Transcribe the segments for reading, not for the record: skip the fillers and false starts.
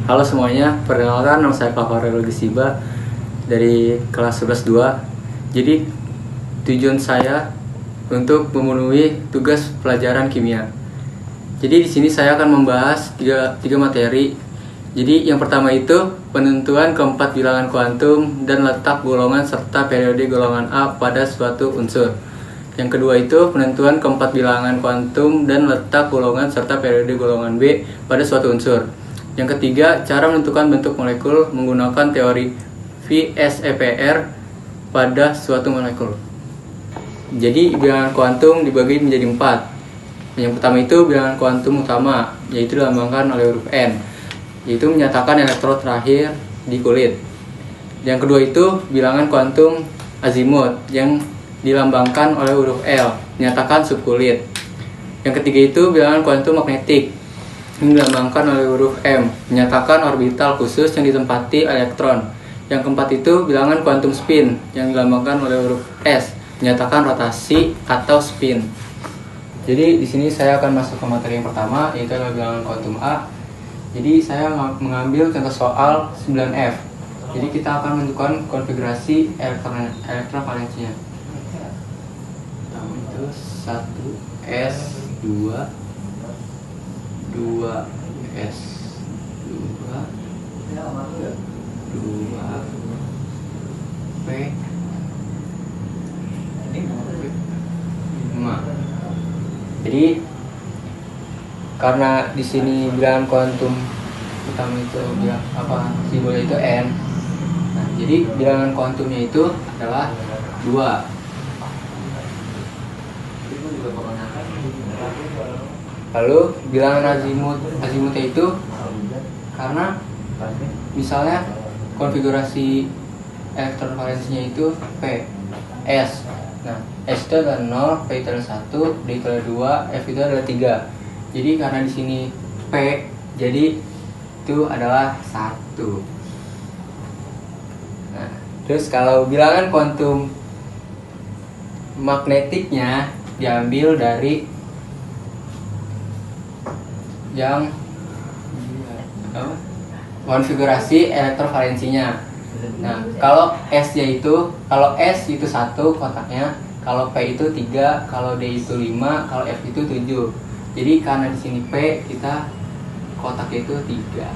Halo semuanya, perkenalkan nama saya Fafarel Gesiba dari kelas 11-2. Jadi tujuan saya untuk memenuhi tugas pelajaran kimia. Jadi di sini saya akan membahas tiga materi. Jadi yang pertama itu penentuan keempat bilangan kuantum dan letak golongan serta periode golongan A pada suatu unsur. Yang kedua itu penentuan keempat bilangan kuantum dan letak golongan serta periode golongan B pada suatu unsur. Yang ketiga, cara menentukan bentuk molekul menggunakan teori VSEPR pada suatu molekul. Jadi bilangan kuantum dibagi menjadi 4. Yang pertama itu bilangan kuantum utama, yaitu dilambangkan oleh huruf N, yaitu menyatakan elektron terakhir di kulit. Yang kedua itu bilangan kuantum azimut yang dilambangkan oleh huruf L, menyatakan subkulit. Yang ketiga itu bilangan kuantum magnetik yang dilambangkan oleh huruf M, menyatakan orbital khusus yang ditempati elektron. Yang keempat itu bilangan kuantum spin yang dilambangkan oleh huruf S, menyatakan rotasi atau spin. Jadi di sini saya akan masuk ke materi yang pertama, yaitu adalah bilangan kuantum A. Jadi saya mengambil contoh soal 9F. Jadi kita akan menentukan konfigurasi elektrovalensinya. Pertama itu 1S 2S 2P 5. Jadi karena di sini bilangan kuantum utama itu simbolnya itu N. Nah, jadi bilangan kuantumnya itu adalah 2. Lalu bilangan azimutnya itu karena misalnya konfigurasi elektron valensinya itu P S. Nah, S itu adalah 0, P itu adalah 1, D itu adalah 2, F itu adalah 3. Jadi karena di sini P, jadi itu adalah 1. Nah, terus kalau bilangan kuantum magnetiknya diambil dari yang konfigurasi elektrovalensinya. Nah, kalau S-nya itu, kalau S itu 1 kotaknya, kalau P itu 3, kalau D itu 5, kalau F itu 7. Jadi karena di sini P, kita kotaknya itu 3.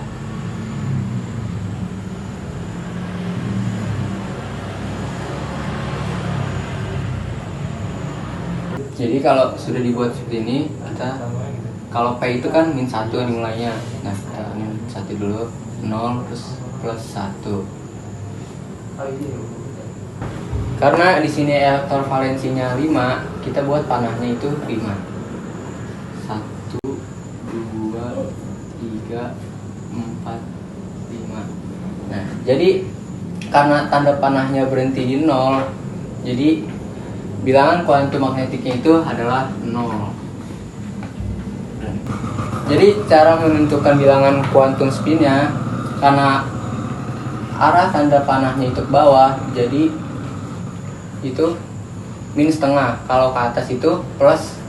Jadi kalau sudah dibuat seperti ini, kita kalau P itu kan -1 dimulainya. Nah, kita -1 dulu, 0 terus plus 1. Karena di sini elektron valensinya 5, kita buat panahnya itu 5. 1 2 3 4 5. Nah, jadi karena tanda panahnya berhenti di 0, jadi bilangan kuantum magnetiknya itu adalah 0. Jadi cara menentukan bilangan kuantum spinnya, karena arah tanda panahnya itu ke bawah, jadi itu minus setengah. Kalau ke atas itu plus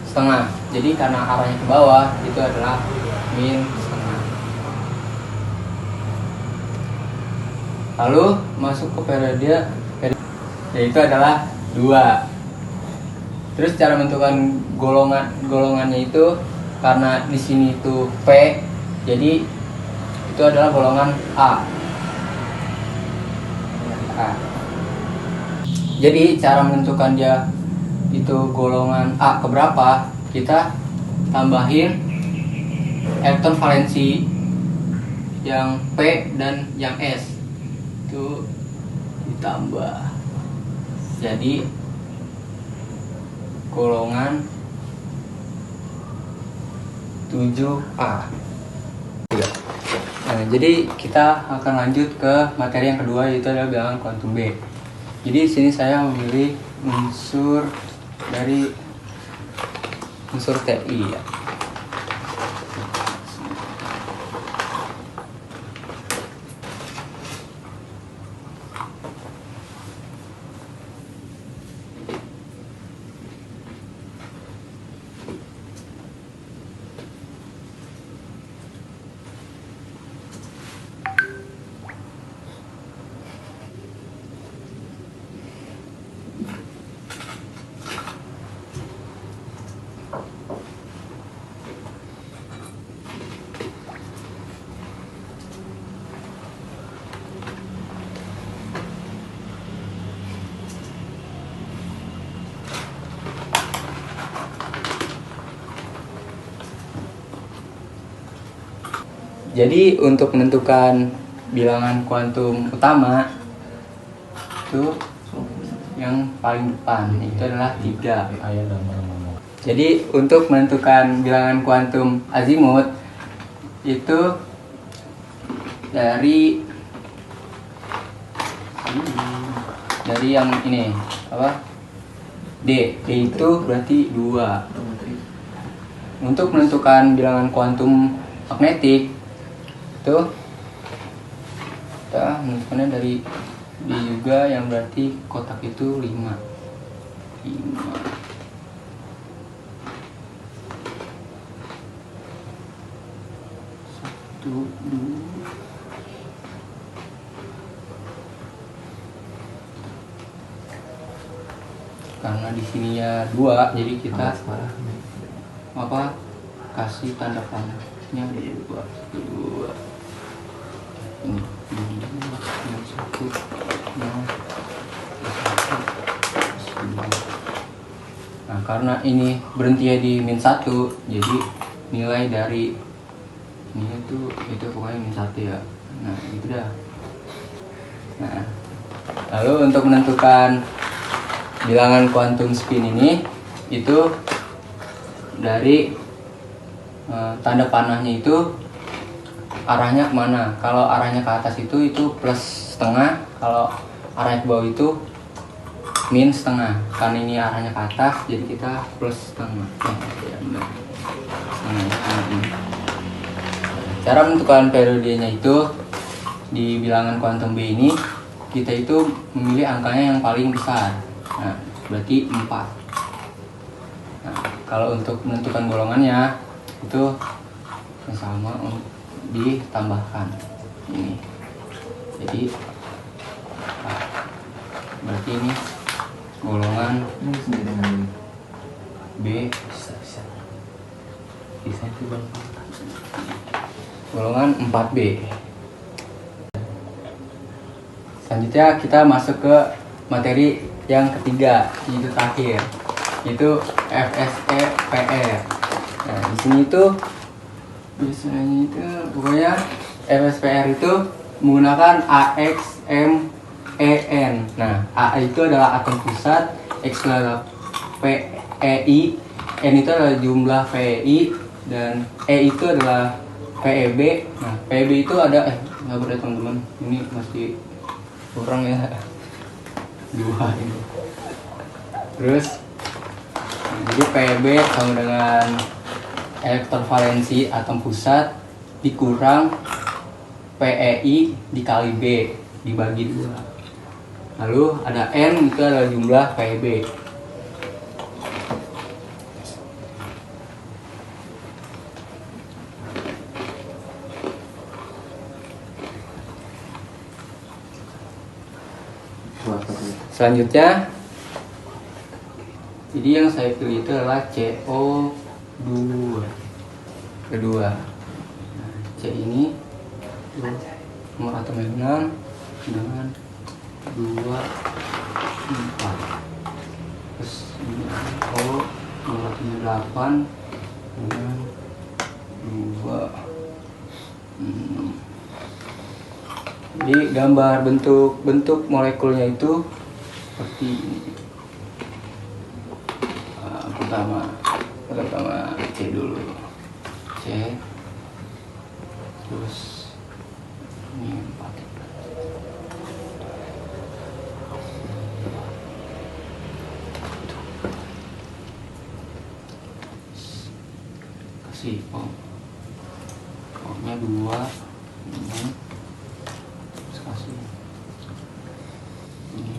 setengah. Jadi karena arahnya ke bawah, itu adalah min setengah. Lalu masuk ke periode, yaitu adalah 2. Terus cara menentukan golongannya itu, karena di sini itu P, jadi itu adalah golongan A. Jadi cara menentukan dia itu golongan A keberapa, kita tambahin elektron valensi yang P dan yang S itu ditambah, jadi golongan 7A. Nah, jadi kita akan lanjut ke materi yang kedua, yaitu adalah bilangan kuantum B. Jadi di sini saya memilih unsur dari unsur TI ya. Jadi untuk menentukan bilangan kuantum utama itu yang paling depan itu adalah 3. Jadi untuk menentukan bilangan kuantum azimut itu dari yang ini apa? D itu berarti 2. Untuk menentukan bilangan kuantum magnetik itu kita menentukannya dari D juga, yang berarti kotak itu 5. 1, 2. Karena di sininya 2, jadi kita kasih tanda panahnya 2. Ini 1. Nah, karena ini berhentinya di -1, jadi nilai dari ini itu pokoknya -1 ya. Nah, gitu dah. Nah, lalu untuk menentukan bilangan kuantum spin ini itu dari tanda panahnya itu arahnya kemana. Kalau arahnya ke atas itu plus setengah, kalau arahnya ke bawah itu min setengah. Karena ini arahnya ke atas, jadi kita plus setengah. Ya, benar. Cara menentukan periodenya itu di bilangan kuantum B ini kita itu memilih angkanya yang paling besar. Nah, berarti 4. Nah, kalau untuk menentukan golongannya itu sama ditambahkan ini. Jadi berarti ini golongan B, golongan 4B. Selanjutnya kita masuk ke materi yang ketiga, yaitu terakhir, yaitu FSE-PR. Nah, di sini tuh biasanya itu pokoknya FSPR itu menggunakan AXMEN. Nah, A itu adalah atom pusat, X adalah PEI, N itu adalah jumlah PEI, dan E itu adalah PEB. Nah, PEB itu ada nggak boleh teman-teman, ini masih kurang ya, 2 ini. Terus jadi PEB sama dengan elektron valensi atom pusat dikurang PEI dikali B dibagi 2. Lalu ada N, itu adalah jumlah PEB. Selanjutnya, jadi yang saya pilih itu adalah CO2 kedua. Nah, C ini nomor atomnya 6 dengan 2, 4. Terus ini O nomor atomnya 8 dengan 2, 6. Jadi gambar bentuk molekulnya itu seperti ini. Pertama C dulu, C, terus ini 4. Kasih O-nya 2, ini, terus kasih ini.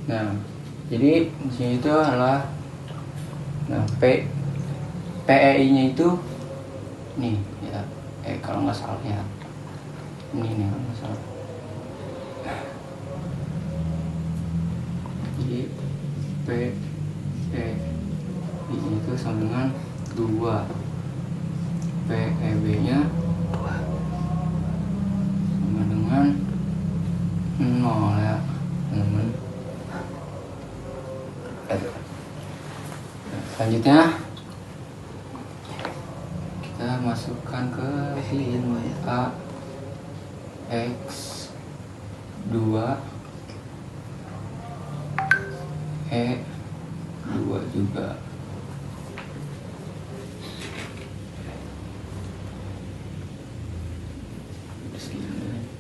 Nah, jadi di sini itu adalah PEI-nya itu nih ya, kalau nggak salah ya, ini nih kalau nggak salah. Jadi PEI-nya itu sama dengan 2, PEB-nya sama dengan 0 ya. wabarakatuh. Selanjutnya kita masukkan ke pin A X 2 E 2 juga.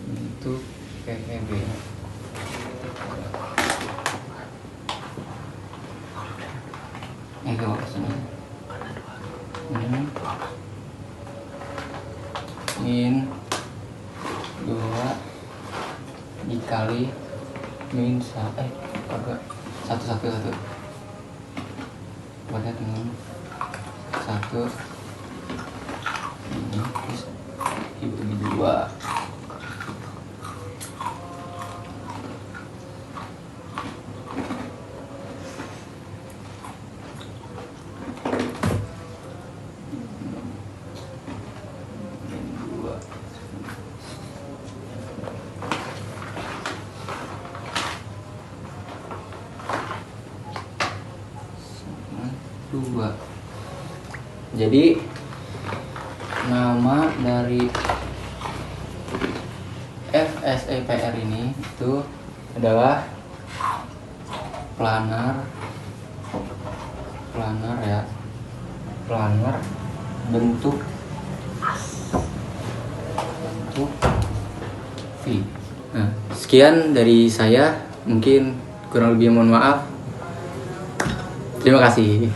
Untuk PEB itu maksudnya min 2 dikali min agak satu buatnya teman 1 ini terus dibagi 2. Jadi nama dari FSEPR ini itu adalah planar ya, planar bentuk V. Nah, sekian dari saya, mungkin kurang lebih mohon maaf. Terima kasih.